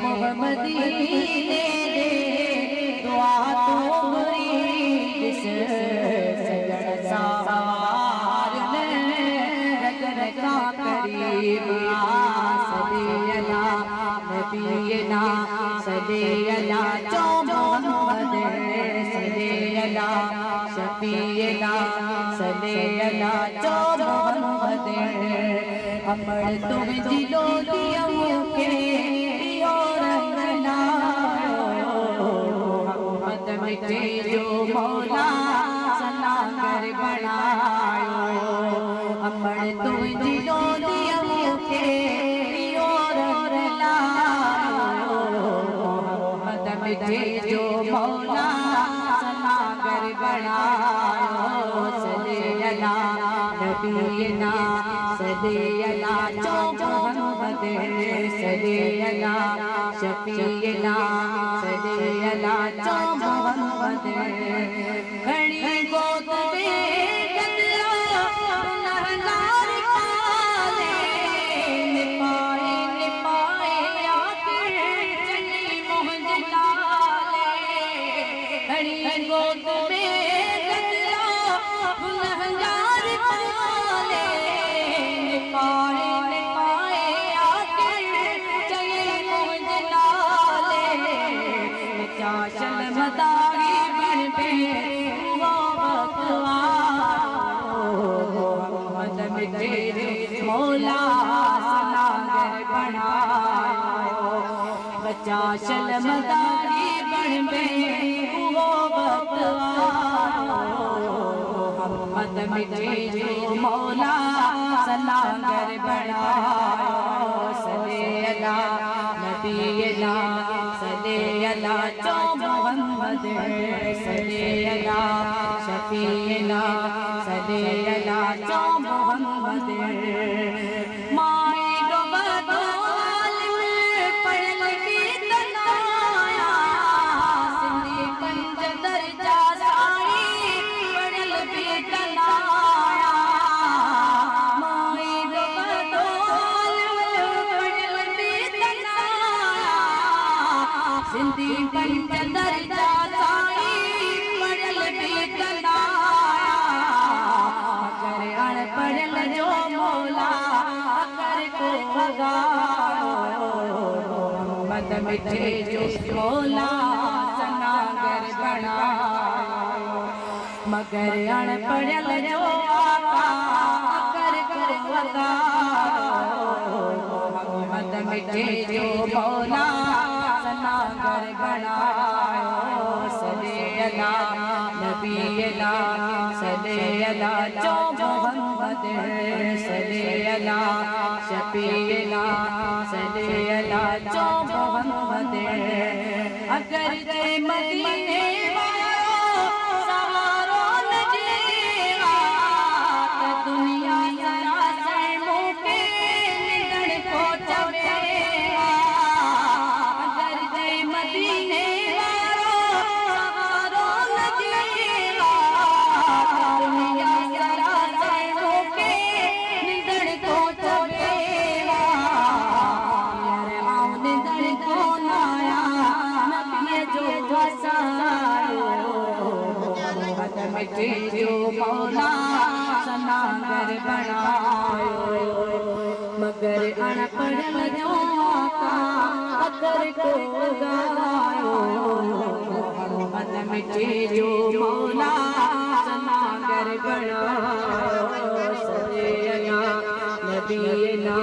मोहम्मदी दे दुआ तो मुरीद सजन सार ने रगन का करीब सल्लल्ला नबीना सल्लल्ला जो मोहम्मद सल्लल्ला शफीना सल्लल्ला जो मोहम्मद अमर तुम जिलो दिया के और रंगना मोहम्मद मिटे जो मौला सना कर बनायो अमर तुम जिलो दिया के और रंगना मोहम्मद मिटे जो मौला सना कर बनायो सल्लल्ला नबीना सल्लल्ला जो मोहम्मद सल्लल्ला शफीना सल्लल्ला जो मोहम्मद घड़ी गोद में गदला नहलार काले निपाए आके चली मोहजलाले घड़ी गोद में गदला नहलार काले निपाए चाशल मदारी बन पे मोहम्मद मिटे मौला सनागर बनायो चाशल मदारी बन पे मोहम्मद मिटे मौला सनागर बनायो सल्लल्ला नबीना सल्लल्ला जो मोहम्मद सल्लल्ला शफीना सल्लल्ला जो मोहम्मद माए गबदोल पढ़ल की तनाया सिंधी पंज दर्जा साई पढ़ल की तनाया माए गबदोल पढ़ल की तनाया सिंधी पंज दर्जा साई पढ़ल भी कनाया अगर अनपढ़ल जो मौला अगर को भगायो मोहम्मद मिटे जो मौला सनागर बनायो मगर अनपढ़ल जो आका अगर को भगायो मोहम्मद मिटे जो मौला सनागर बनायो सल्लल्ला नबीना सल्लल्ला जो मोहम्मद सल्लल्ला शफीना सल्लल्ला जो मोहम्मद अगर जे मदीने सहारो लगेगा तो दुनिया जरा से मुके निकल को चलेगा मदीने वालों सहारो लगेगा दुनिया जरा से होके निधड़ को चलेगा यार आओ निधड़ को नाया नबी जो वसायो मोहम्मद मिटे जो मौला सनागर बनायो मगर अनपढ़ जो आका अगर को गायो मोहम्मद मिटे जो मौला सनागर बनायो